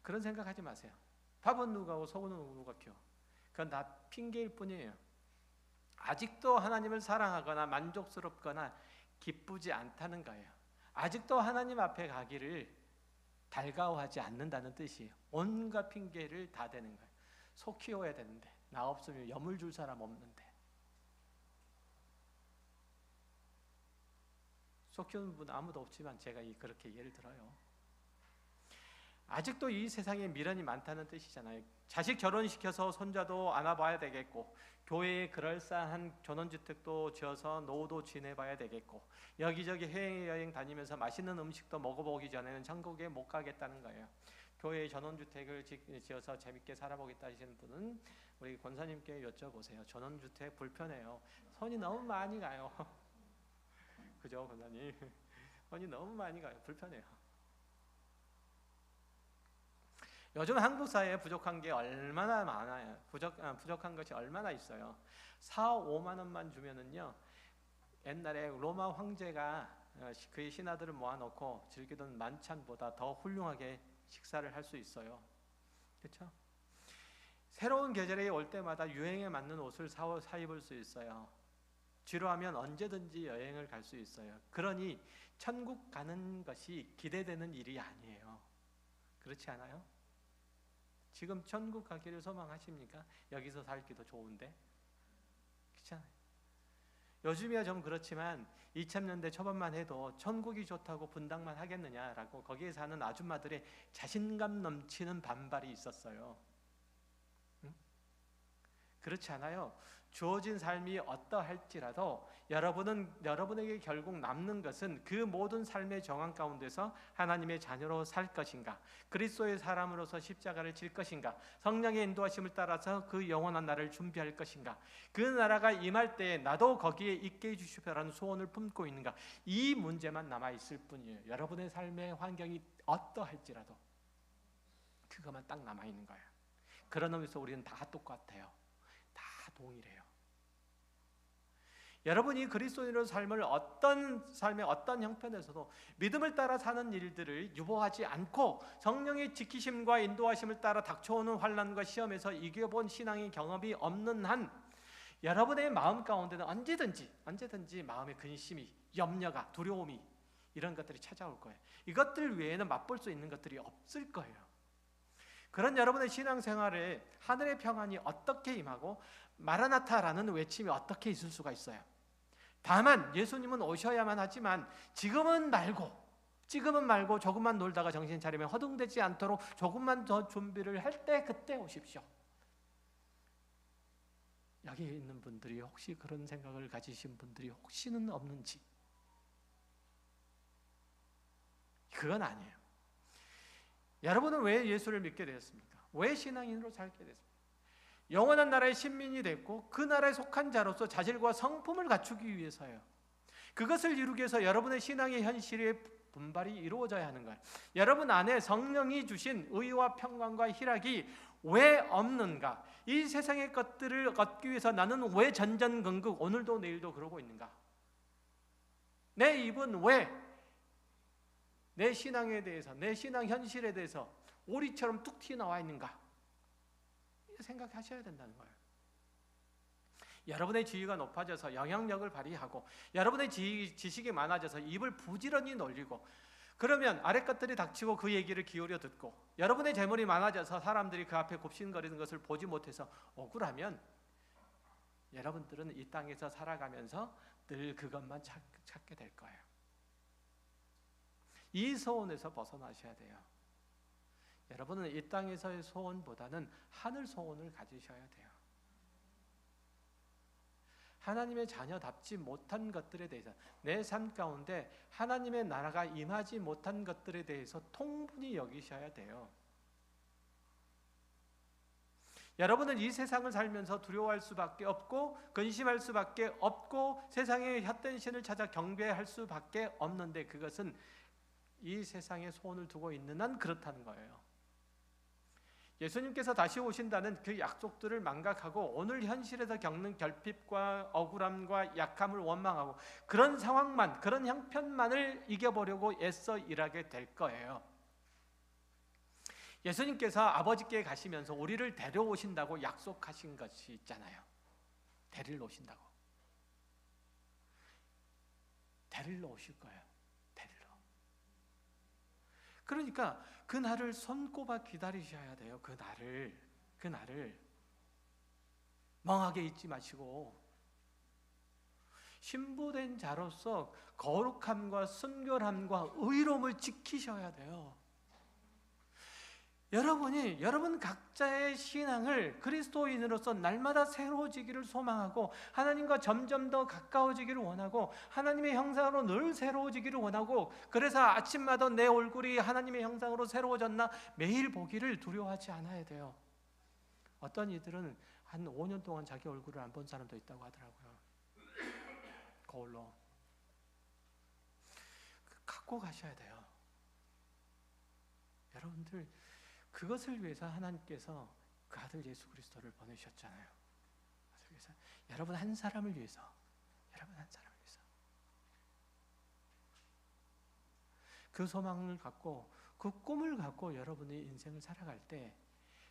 그런 생각하지 마세요. 밥은 누가 하고 소는 누가 키워? 그건 다 핑계일 뿐이에요. 아직도 하나님을 사랑하거나 만족스럽거나 기쁘지 않다는 거예요. 아직도 하나님 앞에 가기를 달가워하지 않는다는 뜻이에요. 온갖 핑계를 다 대는 거예요. 소 키워야 되는데 나 없으면 염을 줄 사람 없는데. 소 키우는 분 아무도 없지만 제가 그렇게 예를 들어요. 아직도 이 세상에 미련이 많다는 뜻이잖아요. 자식 결혼시켜서 손자도 안아봐야 되겠고, 교회에 그럴싸한 전원주택도 지어서 노후도 지내봐야 되겠고, 여기저기 해외여행 다니면서 맛있는 음식도 먹어보기 전에는 천국에 못 가겠다는 거예요. 교회에 전원주택을 지어서 재밌게 살아보겠다 하시는 분은 우리 권사님께 여쭤보세요. 전원주택 불편해요. 손이 너무 많이 가요. 그죠, 권사님? 손이 너무 많이 가요. 불편해요. 요즘 한국 사회에 부족한 게 얼마나 많아요. 부족한 것이 얼마나 있어요. 4, 5만 원만 주면은요, 옛날에 로마 황제가 그의 신하들을 모아놓고 즐기던 만찬보다 더 훌륭하게 식사를 할 수 있어요. 그렇죠? 새로운 계절이 올 때마다 유행에 맞는 옷을 사 입을 수 있어요. 지루하면 언제든지 여행을 갈 수 있어요. 그러니 천국 가는 것이 기대되는 일이 아니에요. 그렇지 않아요? 지금 천국 가기를 소망하십니까? 여기서 살기도 좋은데. 그렇잖아요. 요즘이야 좀 그렇지만 2000년대 초반만 해도 천국이 좋다고 분당만 하겠느냐라고 거기에 사는 아줌마들의 자신감 넘치는 반발이 있었어요. 응? 그렇지 않아요? 주어진 삶이 어떠할지라도 여러분에게 결국 남는 것은 그 모든 삶의 정황 가운데서 하나님의 자녀로 살 것인가, 그리스도의 사람으로서 십자가를 질 것인가, 성령의 인도하심을 따라서 그 영원한 나라를 준비할 것인가, 그 나라가 임할 때에 나도 거기에 있게 해주시오라는 소원을 품고 있는가, 이 문제만 남아있을 뿐이에요. 여러분의 삶의 환경이 어떠할지라도 그것만 딱 남아있는 거예요. 그런 의미에서 우리는 다 똑같아요. 다 동일해요. 여러분이 그리스도인으로 삶을 어떤 삶의 어떤 형편에서도 믿음을 따라 사는 일들을 유보하지 않고 성령의 지키심과 인도하심을 따라 닥쳐오는 환난과 시험에서 이겨본 신앙의 경험이 없는 한 여러분의 마음 가운데는 언제든지 마음의 근심이, 염려가, 두려움이 이런 것들이 찾아올 거예요. 이것들 외에는 맛볼 수 있는 것들이 없을 거예요. 그런 여러분의 신앙생활에 하늘의 평안이 어떻게 임하고 마라나타라는 외침이 어떻게 있을 수가 있어요. 다만 예수님은 오셔야만 하지만 지금은 말고 조금만 놀다가 정신 차리면 허둥대지 않도록 조금만 더 준비를 할 때 그때 오십시오. 여기 있는 분들이 혹시 그런 생각을 가지신 분들이 혹시는 없는지. 그건 아니에요. 여러분은 왜 예수를 믿게 되었습니까? 왜 신앙인으로 살게 됐습니까? 영원한 나라의 신민이 됐고 그 나라에 속한 자로서 자질과 성품을 갖추기 위해서예요. 그것을 이루기 위해서 여러분의 신앙의 현실의 분발이 이루어져야 하는 거예요. 여러분 안에 성령이 주신 의와 평강과 희락이 왜 없는가? 이 세상의 것들을 얻기 위해서 나는 왜 전전긍긍 오늘도 내일도 그러고 있는가? 내 입은 왜 내 신앙에 대해서, 내 신앙 현실에 대해서 오리처럼 뚝 튀어나와 있는가? 생각하셔야 된다는 거예요. 여러분의 지위가 높아져서 영향력을 발휘하고 여러분의 지식이 많아져서 입을 부지런히 놀리고 그러면 아래 것들이 닥치고 그 얘기를 기울여 듣고 여러분의 재물이 많아져서 사람들이 그 앞에 굽신거리는 것을 보지 못해서 억울하면 여러분들은 이 땅에서 살아가면서 늘 그것만 찾게 될 거예요. 이 소원에서 벗어나셔야 돼요. 여러분은 이 땅에서의 소원보다는 하늘 소원을 가지셔야 돼요. 하나님의 자녀답지 못한 것들에 대해서 내 삶 가운데 하나님의 나라가 임하지 못한 것들에 대해서 통분히 여기셔야 돼요. 여러분은 이 세상을 살면서 두려워할 수밖에 없고 근심할 수밖에 없고 세상의 헛된 신을 찾아 경배할 수밖에 없는데 그것은 이 세상에 소원을 두고 있는 한 그렇다는 거예요. 예수님께서 다시 오신다는 그 약속들을 망각하고 오늘 현실에서 겪는 결핍과 억울함과 약함을 원망하고 그런 상황만, 그런 형편만을 이겨보려고 애써 일하게 될 거예요. 예수님께서 아버지께 가시면서 우리를 데려오신다고 약속하신 것이 있잖아요. 데리러 오신다고. 데리러 오실 거예요. 데리러. 그러니까 그 날을 손꼽아 기다리셔야 돼요. 그 날을 멍하게 잊지 마시고 신부된 자로서 거룩함과 순결함과 의로움을 지키셔야 돼요. 여러분 각자의 신앙을 그리스도인으로서 날마다 새로워지기를 소망하고 하나님과 점점 더 가까워지기를 원하고 하나님의 형상으로 늘 새로워지기를 원하고 그래서 아침마다 내 얼굴이 하나님의 형상으로 새로워졌나 매일 보기를 두려워하지 않아야 돼요. 어떤 이들은 한 5년 동안 자기 얼굴을 안 본 사람도 있다고 하더라고요. 거울로 갖고 가셔야 돼요. 여러분들 그것을 위해서 하나님께서 그 아들 예수 그리스도를 보내셨잖아요. 그래서 여러분 한 사람을 위해서, 그 소망을 갖고 그 꿈을 갖고 여러분의 인생을 살아갈 때,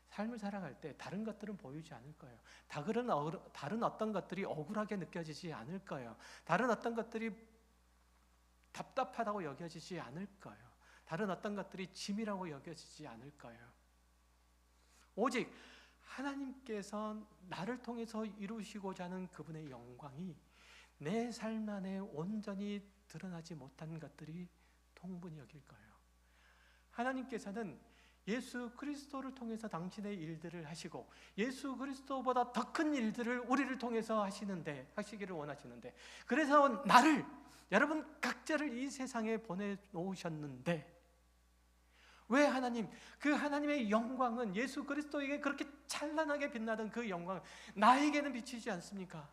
삶을 살아갈 때 다른 것들은 보이지 않을 거예요. 다른 어떤 것들이 억울하게 느껴지지 않을 거예요. 다른 어떤 것들이 답답하다고 여겨지지 않을 거예요. 다른 어떤 것들이 짐이라고 여겨지지 않을 거예요. 오직 하나님께서 나를 통해서 이루시고자 하는 그분의 영광이 내 삶 안에 온전히 드러나지 못한 것들이 통분히 여길 거예요. 하나님께서는 예수 그리스도를 통해서 당신의 일들을 하시고 예수 그리스도보다 더 큰 일들을 우리를 통해서 하시기를 원하시는데 그래서 여러분 각자를 이 세상에 보내놓으셨는데 왜 그 하나님의 영광은 예수 그리스도에게 그렇게 찬란하게 빛나던 그 영광은 나에게는 비치지 않습니까?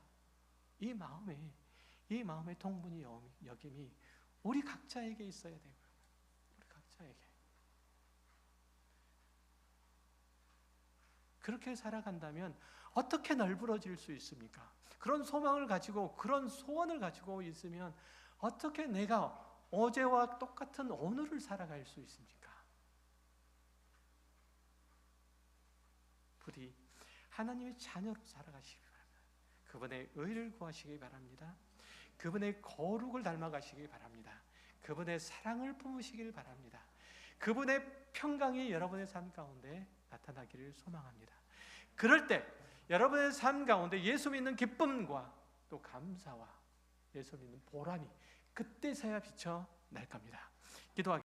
이 마음의 통분히 여김이 우리 각자에게 있어야 되고요. 우리 각자에게. 그렇게 살아간다면 어떻게 널브러질 수 있습니까? 그런 소망을 가지고 그런 소원을 가지고 있으면 어떻게 내가 어제와 똑같은 오늘을 살아갈 수 있습니까? 부디 하나님의 자녀로 살아가시기 바랍니다. 그분의 의를 구하시기 바랍니다. 그분의 거룩을 닮아가시기 바랍니다. 그분의 사랑을 품으시길 바랍니다. 그분의 평강이 여러분의 삶 가운데 나타나기를 소망합니다. 그럴 때 여러분의 삶 가운데 예수 믿는 기쁨과 또 감사와 예수 믿는 보람이 그때서야 비쳐 날 겁니다. 기도하겠습니다.